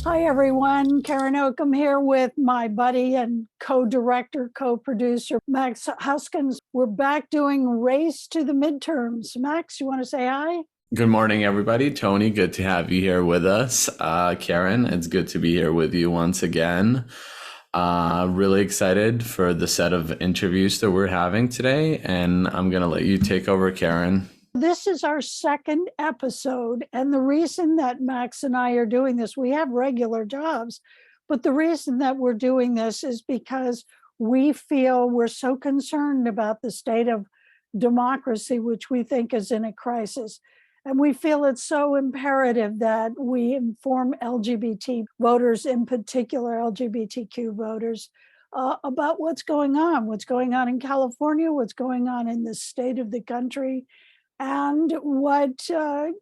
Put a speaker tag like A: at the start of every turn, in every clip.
A: Hi, everyone. Karen Oakham here with my buddy and co-director, co-producer, Max Huskins. We're back doing Race to the Midterms. Max, you want to say hi?
B: Good morning, everybody. Tony, good to have you here with us. Karen, it's good to be here with you once again. Really excited for the set of interviews that we're having today, and I'm going to let you take over, Karen.
A: This is our second episode, and the reason that Max and I are doing this, we have regular jobs, but the reason that we're doing this is because we feel we're so concerned about the state of democracy, which we think is in a crisis. And we feel it's so imperative that we inform LGBT voters, in particular LGBTQ voters, about what's going on in California, what's going on in the state of the country, and what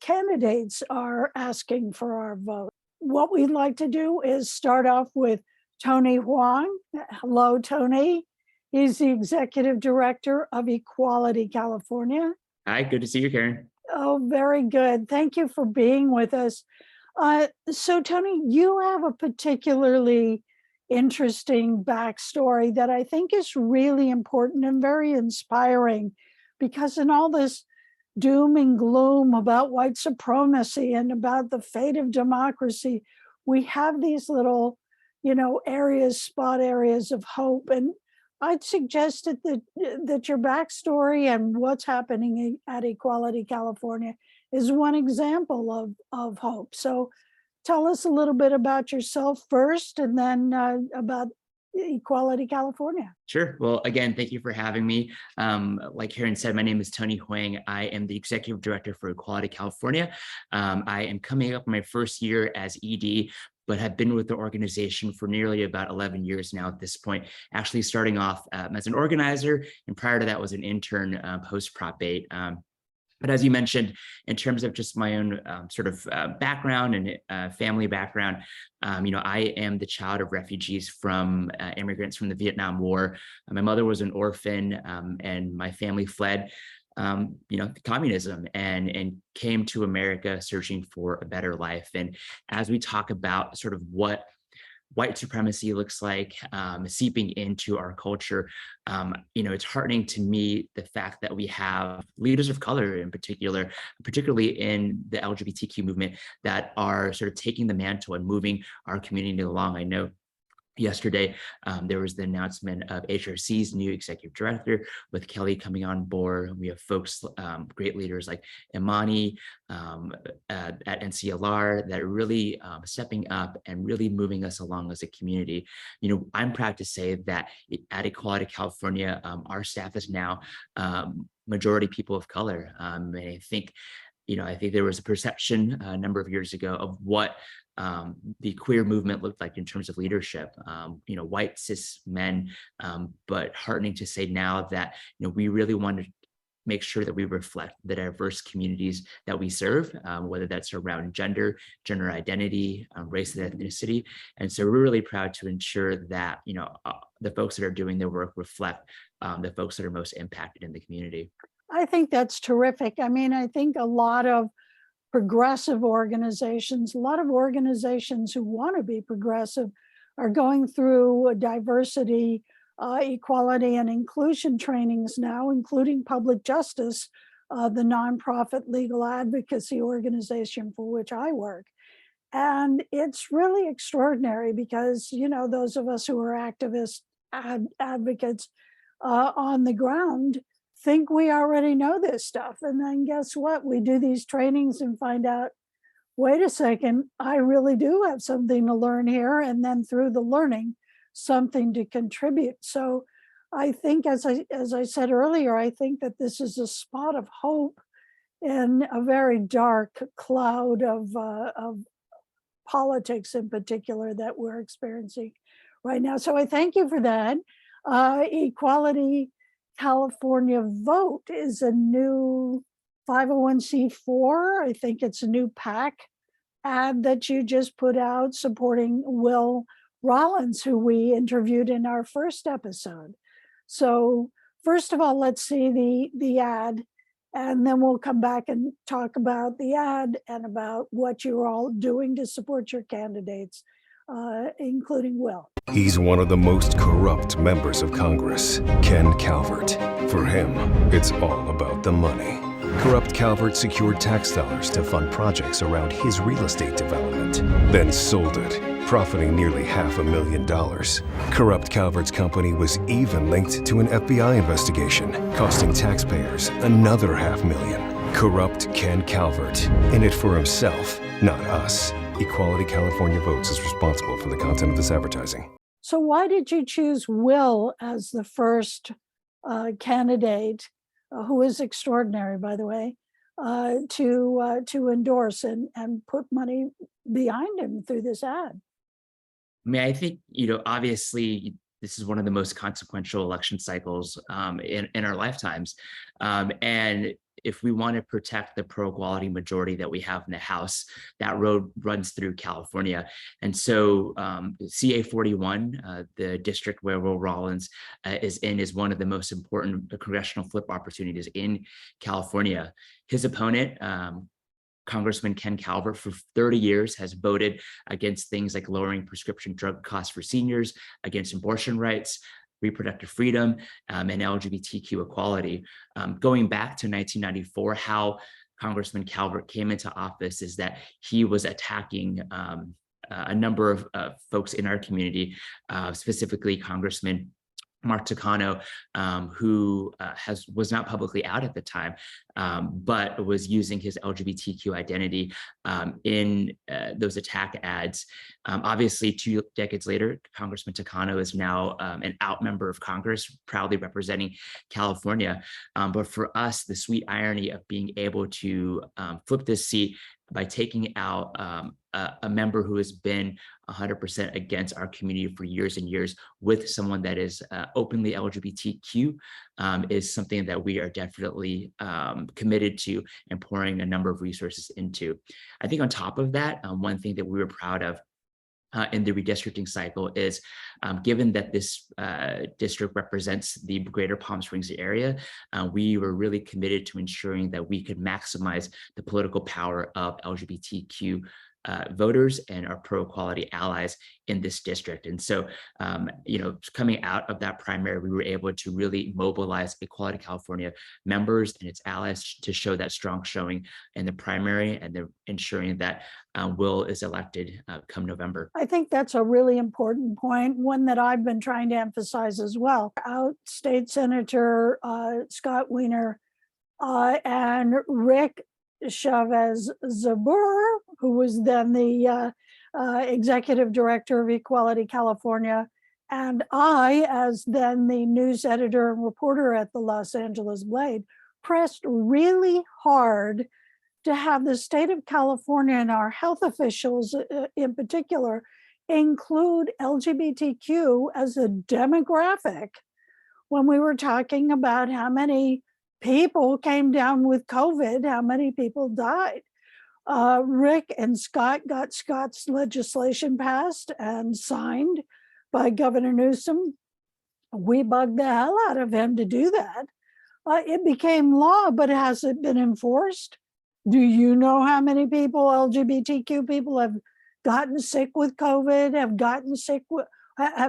A: candidates are asking for our vote. What we'd like to do is start off with Tony Huang. Hello, Tony. He's the executive director of Equality California.
C: Hi, good to see you, Karen.
A: Oh, very good. Thank you for being with us. So, Tony, you have a particularly interesting backstory that I think is really important and very inspiring, because in all this doom and gloom about white supremacy and about the fate of democracy, we have these little, spot areas of hope. And I'd suggest that your backstory and what's happening at Equality California is one example of hope. So tell us a little bit about yourself first, and then about Equality California.
C: Sure. Well, again, thank you for having me. Like Karen said, my name is Tony Huang. I am the executive director for Equality California. I am coming up my first year as ED, but have been with the organization for nearly about 11 years now at this point, actually starting off as an organizer, and prior to that was an intern post-Prop 8. But as you mentioned, in terms of just my own background and family background, I am the child of refugees from immigrants from the Vietnam War. My mother was an orphan, and my family fled communism and came to America searching for a better life. And as we talk about sort of what white supremacy looks like seeping into our culture, it's heartening to me the fact that we have leaders of color in particular, particularly in the LGBTQ movement, that are sort of taking the mantle and moving our community along. I know yesterday, there was the announcement of HRC's new executive director, with Kelly coming on board. We have folks, great leaders like Imani at NCLR that are really stepping up and really moving us along as a community. I'm proud to say that at Equality California, our staff is now majority people of color. And I think there was a perception a number of years ago of what the queer movement looked like in terms of leadership, white cis men, but heartening to say now that we really want to make sure that we reflect the diverse communities that we serve, whether that's around gender identity, race and ethnicity. And so we're really proud to ensure that the folks that are doing their work reflect the folks that are most impacted in the community.
A: I think that's terrific. I mean, I think a lot of progressive organizations, a lot of organizations who want to be progressive are going through diversity, equality, and inclusion trainings now, including Public Justice, the nonprofit legal advocacy organization for which I work. And it's really extraordinary because, those of us who are activists, advocates on the ground, think we already know this stuff. And then guess what? We do these trainings and find out, wait a second, I really do have something to learn here. And then through the learning, something to contribute. So I think, as I said earlier, I think that this is a spot of hope in a very dark cloud of politics in particular that we're experiencing right now. So I thank you for that. Equality California Vote is a new 501c4. I think it's a new PAC ad that you just put out supporting Will Rollins, who we interviewed in our first episode. So first of all, let's see the ad And then we'll come back and talk about the ad and about what you're all doing to support your candidates, including Will.
D: He's one of the most corrupt members of Congress, Ken Calvert. For him, it's all about the money. Corrupt Calvert secured tax dollars to fund projects around his real estate development, then sold it, profiting nearly $500,000. Corrupt Calvert's company was even linked to an FBI investigation, costing taxpayers another $500,000. Corrupt Ken Calvert, in it for himself, not us. Equality California Votes is responsible for the content of this advertising.
A: So why did you choose Will as the first candidate, who is extraordinary, by the way, to endorse and put money behind him through this ad?
C: I mean, I think, obviously, this is one of the most consequential election cycles in our lifetimes. And if we want to protect the pro-equality majority that we have in the House, that road runs through California. And so CA 41, the district where Will Rollins is in, is one of the most important congressional flip opportunities in California. His opponent, Congressman Ken Calvert, for 30 years has voted against things like lowering prescription drug costs for seniors, against abortion rights, reproductive freedom, and LGBTQ equality. Going back to 1994, how Congressman Calvert came into office is that he was attacking a number of folks in our community, specifically Congressman Mark Takano, who was not publicly out at the time, but was using his LGBTQ identity in those attack ads. Obviously, 2 decades later, Congressman Takano is now an out member of Congress, proudly representing California. But for us, the sweet irony of being able to flip this seat by taking out a member who has been 100% against our community for years and years with someone that is openly LGBTQ is something that we are definitely committed to and pouring a number of resources into. I think on top of that, one thing that we were proud of in the redistricting cycle is, given that this district represents the greater Palm Springs area, we were really committed to ensuring that we could maximize the political power of LGBTQ voters and our pro-equality allies in this district. And so, coming out of that primary, we were able to really mobilize Equality California members and its allies to show that strong showing in the primary, and ensuring that Will is elected come November.
A: I think that's a really important point, one that I've been trying to emphasize as well. Out State Senator Scott Wiener and Rick Chavez Zabur, who was then the executive director of Equality California, and I, as then the news editor and reporter at the Los Angeles Blade, pressed really hard to have the state of California and our health officials in particular include LGBTQ as a demographic when we were talking about how many people came down with COVID, how many people died. Rick and Scott got Scott's legislation passed and signed by Governor Newsom. We bugged the hell out of him to do that. It became law, but has it been enforced? Do you know how many people, LGBTQ people, have gotten sick with COVID, have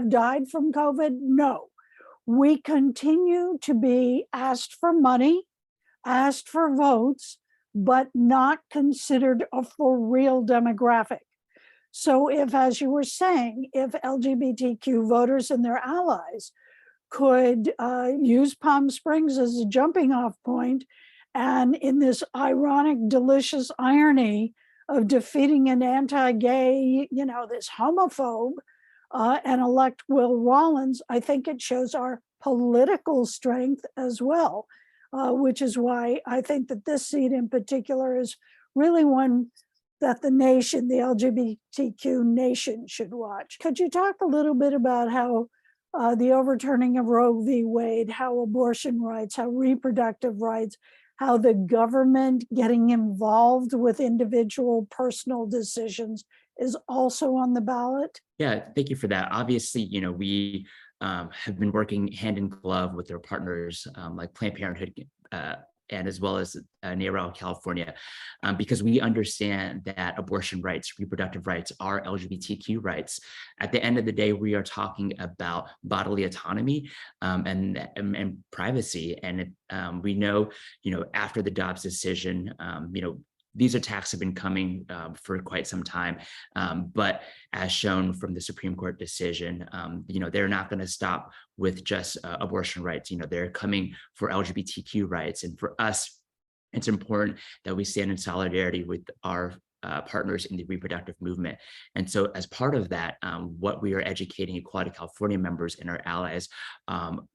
A: died from COVID? No. We continue to be asked for money, asked for votes, but not considered a for real demographic. So if, as you were saying, if LGBTQ voters and their allies could use Palm Springs as a jumping off point, and in this ironic, delicious irony of defeating an anti-gay, this homophobe, and elect Will Rollins, I think it shows our political strength as well, which is why I think that this seat in particular is really one that the nation, the LGBTQ nation, should watch. Could you talk a little bit about how the overturning of Roe v. Wade, how abortion rights, how reproductive rights, how the government getting involved with individual personal decisions is also on the ballot?
C: Yeah, thank you for that. Obviously, we have been working hand in glove with our partners like Planned Parenthood and as well as Naral, California, because we understand that abortion rights, reproductive rights are LGBTQ rights. At the end of the day, we are talking about bodily autonomy and privacy. And we know, after the Dobbs decision, these attacks have been coming for quite some time, but as shown from the Supreme Court decision, they're not going to stop with just abortion rights. They're coming for LGBTQ rights, and for us, it's important that we stand in solidarity with our partners in the reproductive movement. And so as part of that, what we are educating Equality California members and our allies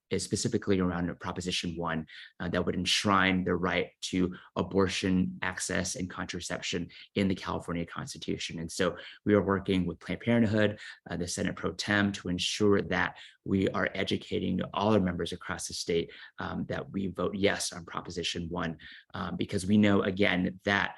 C: is specifically around Proposition 1 that would enshrine the right to abortion access and contraception in the California Constitution. And so we are working with Planned Parenthood, the Senate Pro Tem, to ensure that we are educating all our members across the state that we vote yes on Proposition 1, because we know, again, that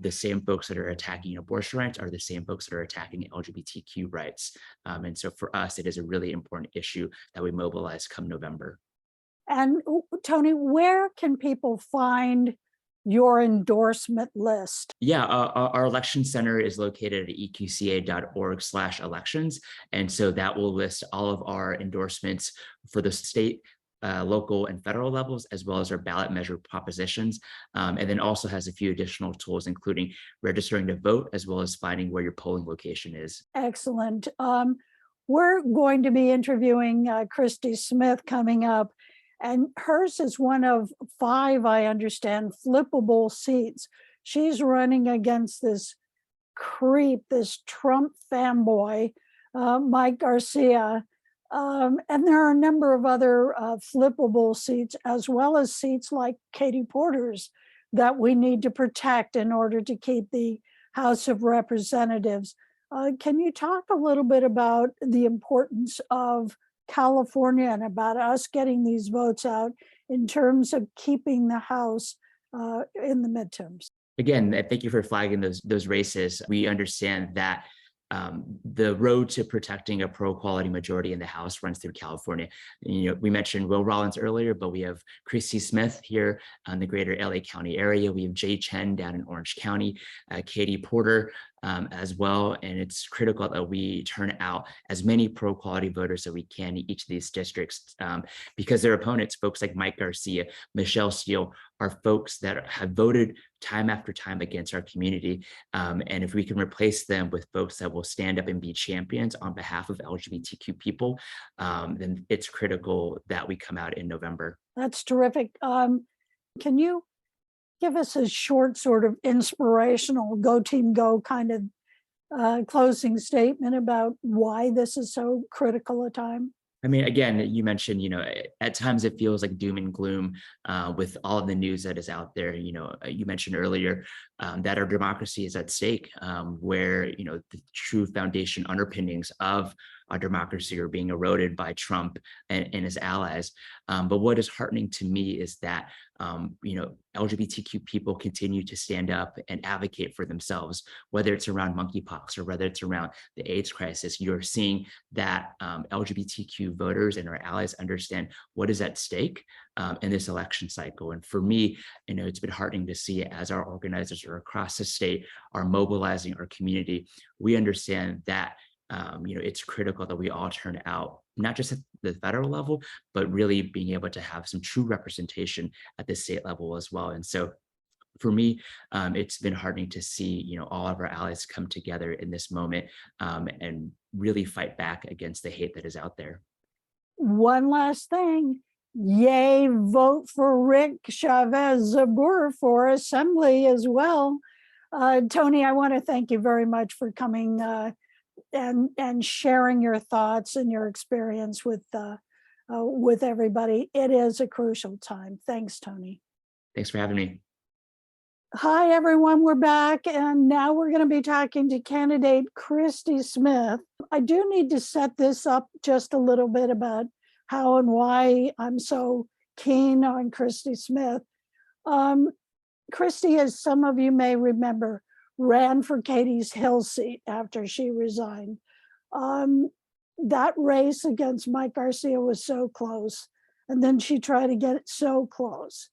C: the same folks that are attacking abortion rights are the same folks that are attacking LGBTQ rights. And so for us, it is a really important issue that we mobilize come November. And
A: Tony, where can people find your endorsement list?
C: Yeah, our election center is located at eqca.org/elections. And so that will list all of our endorsements for the state, local and federal levels, as well as our ballot measure propositions, and then also has a few additional tools, including registering to vote, as well as finding where your polling location is.
A: Excellent. We're going to be interviewing Christy Smith coming up, and hers is one of 5, I understand, flippable seats. She's running against this creep, this Trump fanboy, Mike Garcia. And there are a number of other flippable seats, as well as seats like Katie Porter's, that we need to protect in order to keep the House of Representatives. Can you talk a little bit about the importance of California and about us getting these votes out in terms of keeping the House in the midterms?
C: Again, thank you for flagging those races. We understand that the road to protecting a pro-equality majority in the House runs through California. We mentioned Will Rollins earlier, but we have Christy Smith here in the greater LA County area. We have Jay Chen down in Orange County, Katie Porter as well. And it's critical that we turn out as many pro-equality voters that we can in each of these districts, because their opponents, folks like Mike Garcia, Michelle Steele, are folks that have voted time after time against our community. And if we can replace them with folks that will stand up and be champions on behalf of LGBTQ people, then it's critical that we come out in November.
A: That's terrific. Can you give us a short sort of inspirational go team go kind of closing statement about why this is so critical a time?
C: I mean, again, you mentioned, at times it feels like doom and gloom with all of the news that is out there. You mentioned earlier that our democracy is at stake, where, the true foundation underpinnings of our democracy are being eroded by Trump and his allies. But what is heartening to me is that, LGBTQ people continue to stand up and advocate for themselves, whether it's around monkeypox or whether it's around the AIDS crisis. You're seeing that LGBTQ voters and our allies understand what is at stake in this election cycle. And for me, it's been heartening to see as our organizers are across the state are mobilizing our community. We understand that it's critical that we all turn out, not just at the federal level, but really being able to have some true representation at the state level as well. And so for me, it's been heartening to see, all of our allies come together in this moment and really fight back against the hate that is out there.
A: One last thing. Yay, vote for Rick Chavez Zabur for Assembly as well. Tony, I want to thank you very much for coming and sharing your thoughts and your experience with everybody. It is a crucial time. Thanks, Tony.
C: Thanks for having me.
A: Hi, everyone. We're back, and now we're going to be talking to candidate Christy Smith. I do need to set this up just a little bit about how and why I'm so keen on Christy Smith. Christy, as some of you may remember, ran for Katie's Hill seat after she resigned. That race against Mike Garcia was so close. And then she tried to get it so close.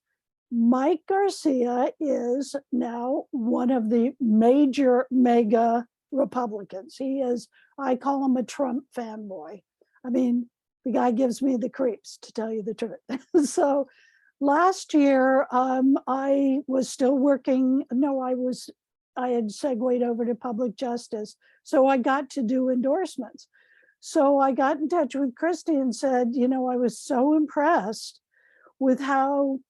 A: Mike Garcia is now one of the mega Republicans. He is, I call him a Trump fanboy. I mean, the guy gives me the creeps, to tell you the truth. So last year, I was still working. No, I had segued over to public justice. So I got to do endorsements. So I got in touch with Christy and said, I was so impressed with how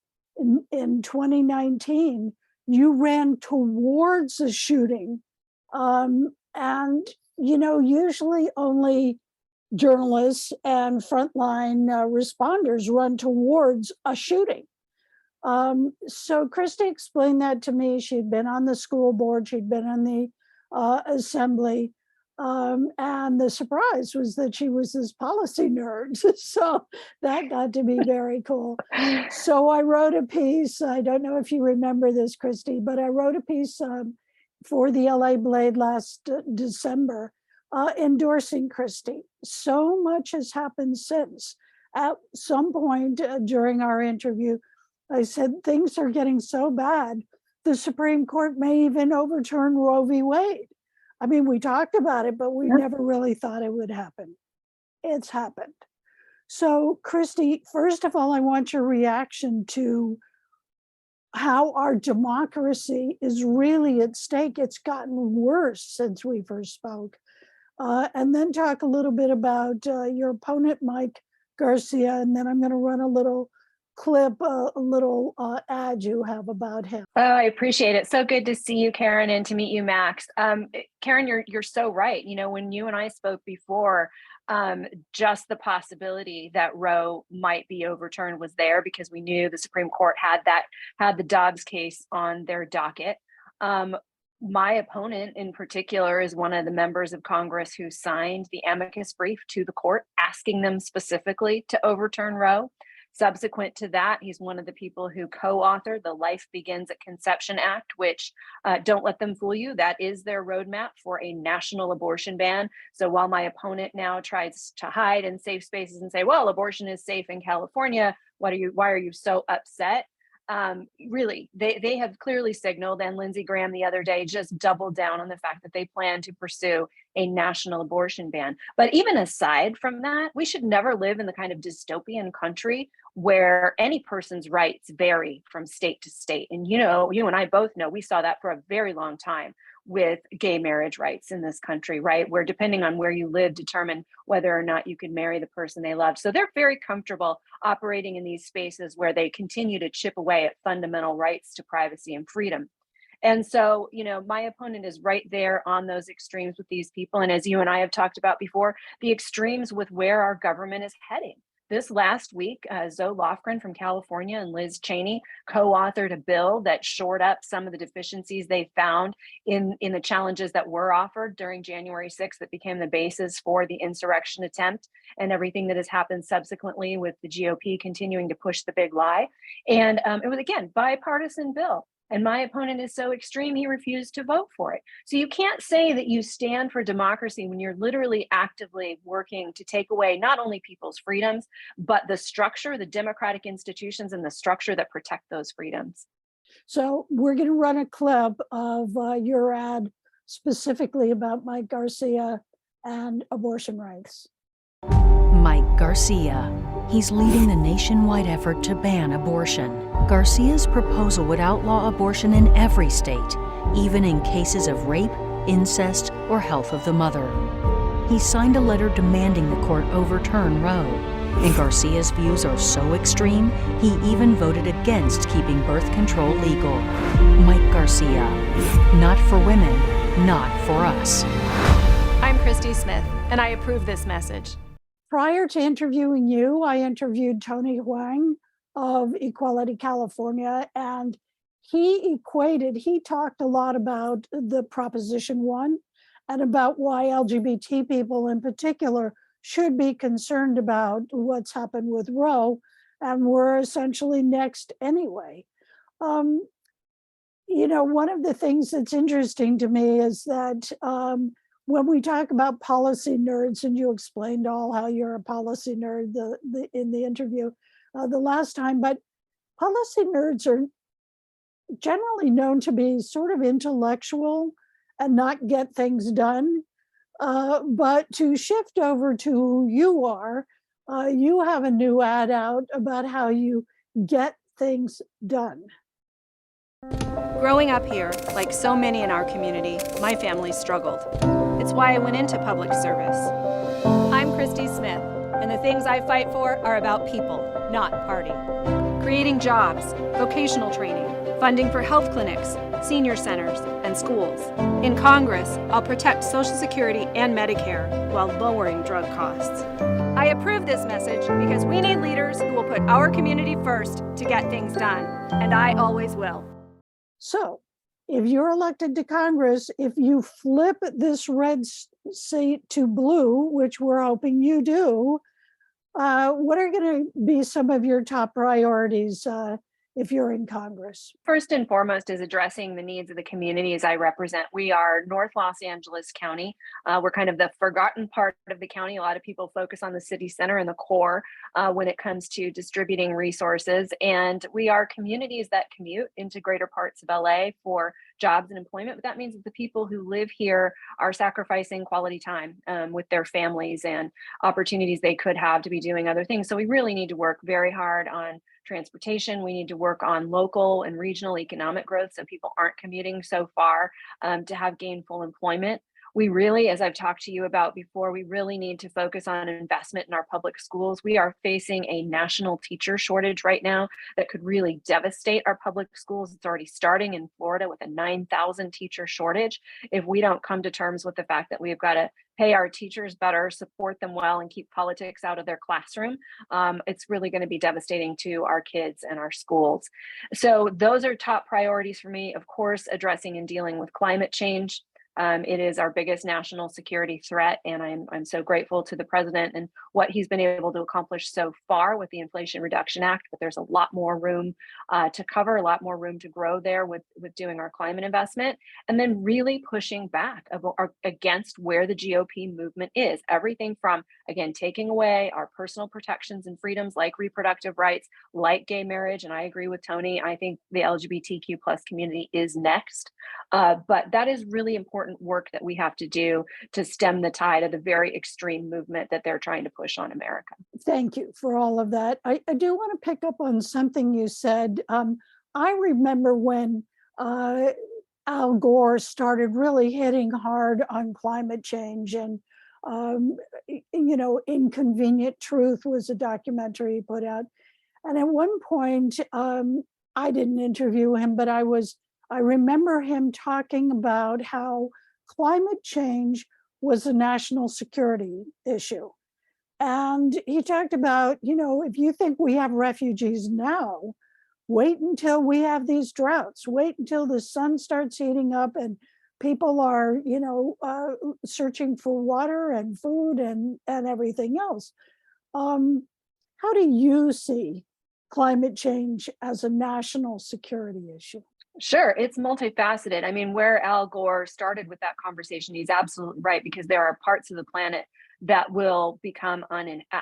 A: in 2019, you ran towards a shooting. And, usually only journalists and frontline responders run towards a shooting. So Christy explained that to me. She'd been on the school board, she'd been on the assembly. And the surprise was that she was this policy nerd. So that got to be very cool. So I wrote a piece. I don't know if you remember this, Christy, but I wrote a piece for the LA Blade last December endorsing Christy. So much has happened since. At some point during our interview, I said, things are getting so bad, the Supreme Court may even overturn Roe v. Wade. I mean, we talked about it, but we never really thought it would happen. It's happened. So, Christy, first of all, I want your reaction to how our democracy is really at stake. It's gotten worse since we first spoke. And then talk a little bit about your opponent, Mike Garcia, and then I'm going to run a little clip, a little ad you have about him.
E: Oh, I appreciate it. So good to see you, Karen, and to meet you, Max. Karen, you're so right. When you and I spoke before, just the possibility that Roe might be overturned was there because we knew the Supreme Court had the Dobbs case on their docket. My opponent in particular is one of the members of Congress who signed the amicus brief to the court, asking them specifically to overturn Roe. Subsequent to that, he's one of the people who co-authored the Life Begins at Conception Act, which, don't let them fool you, that is their roadmap for a national abortion ban. So while my opponent now tries to hide in safe spaces and say, well, abortion is safe in California, why are you so upset? Really, they have clearly signaled, and Lindsey Graham the other day just doubled down on the fact that they plan to pursue a national abortion ban. But even aside from that, we should never live in the kind of dystopian country where any person's rights vary from state to state. And you and I both know we saw that for a very long time with gay marriage rights in this country, right? Where depending on where you live determined whether or not you could marry the person they loved. So they're very comfortable operating in these spaces where they continue to chip away at fundamental rights to privacy and freedom. And so, my opponent is right there on those extremes with these people. And as you and I have talked about before, the extremes with where our government is heading. This last week, Zoe Lofgren from California and Liz Cheney co-authored a bill that shored up some of the deficiencies they found in the challenges that were offered during January 6th that became the basis for the insurrection attempt and everything that has happened subsequently with the GOP continuing to push the big lie. And it was, again, bipartisan bill. And my opponent is so extreme, he refused to vote for it. So you can't say that you stand for democracy when you're literally actively working to take away not only people's freedoms, but the structure, the democratic institutions and the structure that protect those freedoms.
A: So we're going to run a clip of your ad specifically about Mike Garcia and abortion rights.
F: Mike Garcia. He's leading the nationwide effort to ban abortion. Garcia's proposal would outlaw abortion in every state, even in cases of rape, incest, or health of the mother. He signed a letter demanding the court overturn Roe, and Garcia's views are so extreme, he even voted against keeping birth control legal. Mike Garcia. Not for women, not for us.
G: I'm Christy Smith, and I approve this message.
A: Prior to interviewing you, I interviewed Tony Huang of Equality California, and he talked a lot about the Proposition 1 and about why LGBT people in particular should be concerned about what's happened with Roe, and we're essentially next anyway. One of the things that's interesting to me is that when we talk about policy nerds, and you explained all how you're a policy nerd in the interview the last time, but policy nerds are generally known to be sort of intellectual and not get things done. But to shift over to who you are, you have a new ad out about how you get things done.
G: Growing up here, like so many in our community, my family struggled. It's why I went into public service. I'm Christy Smith, and the things I fight for are about people, not party. Creating jobs, vocational training, funding for health clinics, senior centers, and schools. In Congress, I'll protect Social Security and Medicare while lowering drug costs. I approve this message because we need leaders who will put our community first to get things done, and I always will.
A: So if you're elected to Congress, if you flip this red seat to blue, which we're hoping you do, what are going to be some of your top priorities if you're in Congress?
E: First and foremost is addressing the needs of the communities I represent. We are North Los Angeles County. We're kind of the forgotten part of the county. A lot of people focus on the city center and the core when it comes to distributing resources. And we are communities that commute into greater parts of LA for jobs and employment. But that means that the people who live here are sacrificing quality time with their families and opportunities they could have to be doing other things. So we really need to work very hard on transportation. We need to work on local and regional economic growth so people aren't commuting so far to have gainful employment. We really, as I've talked to you about before, we really need to focus on investment in our public schools. We are facing a national teacher shortage right now that could really devastate our public schools. It's already starting in Florida with a 9,000 teacher shortage. If we don't come to terms with the fact that we've got to pay our teachers better, support them well, and keep politics out of their classroom, it's really going to be devastating to our kids and our schools. So those are top priorities for me. Of course, addressing and dealing with climate change. It is our biggest national security threat, and I'm so grateful to the president and what he's been able to accomplish so far with the Inflation Reduction Act. But there's a lot more room to cover, a lot more room to grow there with doing our climate investment, and then really pushing back against where the GOP movement is. Everything from, again, taking away our personal protections and freedoms like reproductive rights, like gay marriage. And I agree with Tony. I think the LGBTQ plus community is next, but that is really important work that we have to do to stem the tide of the very extreme movement that they're trying to push on America.
A: Thank you for all of that. I do want to pick up on something you said. I remember when Al Gore started really hitting hard on climate change, and Inconvenient Truth was a documentary he put out. And at one point, I didn't interview him, but I remember him talking about how climate change was a national security issue. And he talked about, if you think we have refugees now, wait until we have these droughts, wait until the sun starts heating up and people are, searching for water and food and everything else. How do you see climate change as a national security issue?
E: Sure, it's multifaceted. I mean, where Al Gore started with that conversation, he's absolutely right, because there are parts of the planet that will become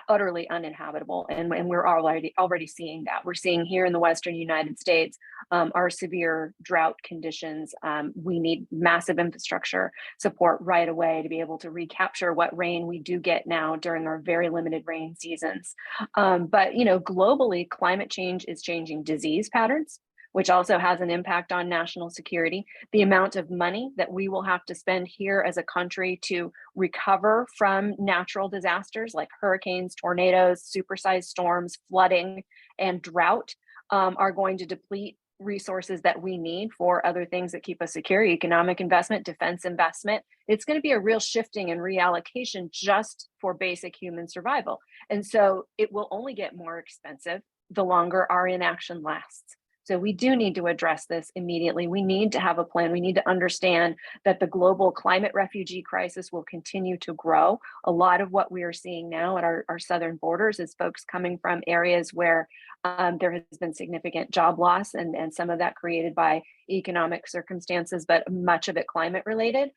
E: utterly uninhabitable, and we're already seeing that. We're seeing here in the Western United States our severe drought conditions. We need massive infrastructure support right away to be able to recapture what rain we do get now during our very limited rain seasons. But globally, climate change is changing disease patterns, which also has an impact on national security. The amount of money that we will have to spend here as a country to recover from natural disasters like hurricanes, tornadoes, supersized storms, flooding, and drought are going to deplete resources that we need for other things that keep us secure: economic investment, defense investment. It's going to be a real shifting and reallocation just for basic human survival. And so it will only get more expensive the longer our inaction lasts. So we do need to address this immediately. We need to have a plan. We need to understand that the global climate refugee crisis will continue to grow. A lot of what we are seeing now at our southern borders is folks coming from areas where there has been significant job loss, and some of that created by economic circumstances, but much of it climate related.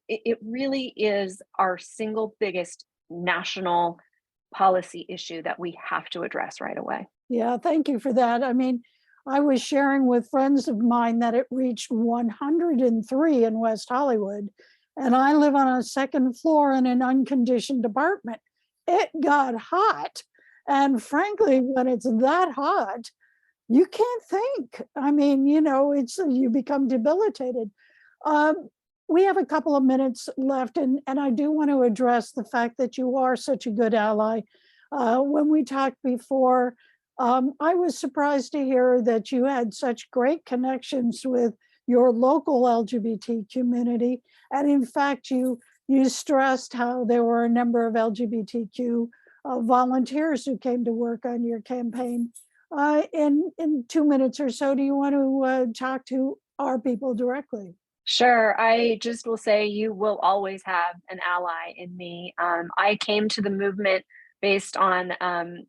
E: It really is our single biggest national policy issue that we have to address right away.
A: Yeah, thank you for that. I mean, I was sharing with friends of mine that it reached 103 in West Hollywood, and I live on a second floor in an unconditioned apartment. It got hot. And frankly, when it's that hot, you can't think. I mean, it's you become debilitated. Um, we have a couple of minutes left, and I do want to address the fact that you are such a good ally. When we talked before, I was surprised to hear that you had such great connections with your local LGBT community, and in fact, you stressed how there were a number of LGBTQ volunteers who came to work on your campaign. In 2 minutes or so, do you want to talk to our people directly?
E: Sure. I just will say you will always have an ally in me. I came to the movement based on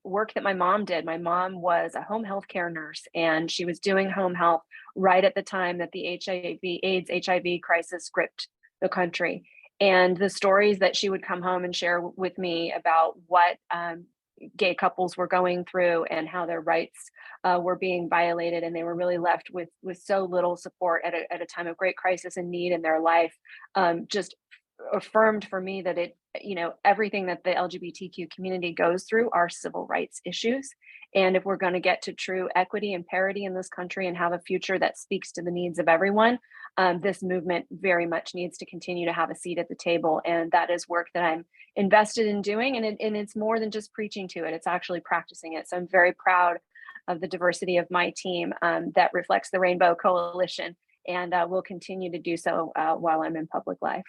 E: work that my mom did. My mom was a home health care nurse, and she was doing home health right at the time that the HIV crisis gripped the country. And the stories that she would come home and share with me about what gay couples were going through and how their rights were being violated, and they were really left with so little support at a time of great crisis and need in their life, just affirmed for me that everything that the LGBTQ community goes through are civil rights issues. And if we're going to get to true equity and parity in this country and have a future that speaks to the needs of everyone, this movement very much needs to continue to have a seat at the table. And that is work that I'm invested in doing. And it's more than just preaching to it, it's actually practicing it. So I'm very proud of the diversity of my team that reflects the Rainbow Coalition, and will continue to do so while I'm in public life.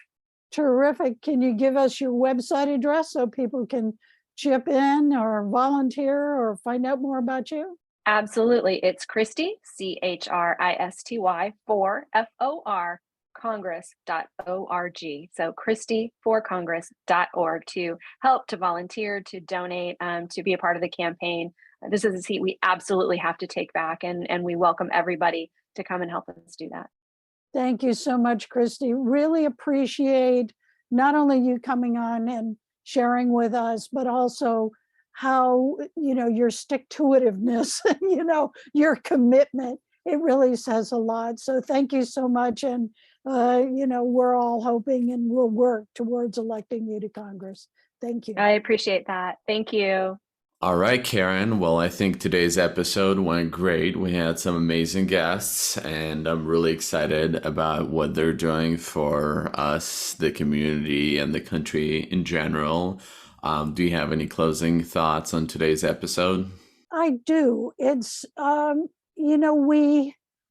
A: Terrific. Can you give us your website address so people can chip in or volunteer or find out more about you?
E: Absolutely. It's Christy, CHRISTY, FOR, Congress.org. So Christy4Congress.org to help, to volunteer, to donate, to be a part of the campaign. This is a seat we absolutely have to take back, and we welcome everybody to come and help us do that.
A: Thank you so much, Christy. Really appreciate not only you coming on and sharing with us, but also how, your stick-to-itiveness, your commitment. It really says a lot. So thank you so much. And, we're all hoping and we'll work towards electing you to Congress. Thank you.
E: I appreciate that. Thank you.
B: All right, Karen. Well, I think today's episode went great. We had some amazing guests, and I'm really excited about what they're doing for us, the community, and the country in general. Do you have any closing thoughts on today's episode?
A: I do. It's,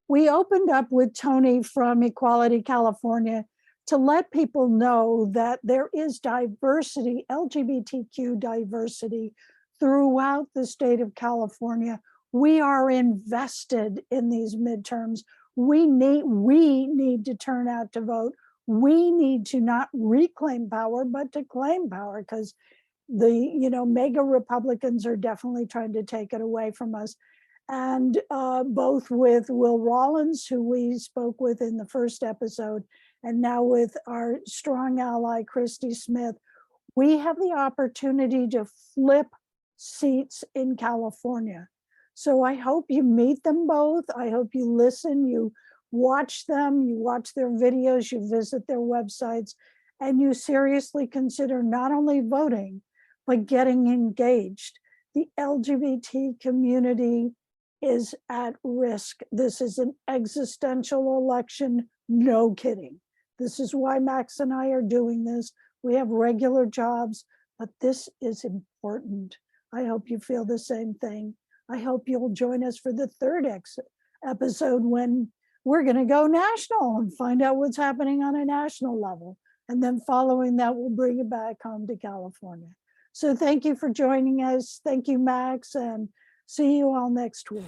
A: we opened up with Tony from Equality California to let people know that there is diversity, LGBTQ diversity, throughout the state of California. We are invested in these midterms. We need to turn out to vote. We need to not reclaim power, but to claim power, because the mega Republicans are definitely trying to take it away from us. And both with Will Rollins, who we spoke with in the first episode, and now with our strong ally, Christy Smith, we have the opportunity to flip seats in California. So I hope you meet them both. I hope you listen, you watch them, you watch their videos, you visit their websites, and you seriously consider not only voting, but getting engaged. The LGBT community is at risk. This is an existential election, no kidding. This is why Max and I are doing this. We have regular jobs, but this is important. I hope you feel the same thing. I hope you'll join us for the third episode when we're going to go national and find out what's happening on a national level. And then following that, we'll bring it back home to California. So thank you for joining us. Thank you, Max, and see you all next week.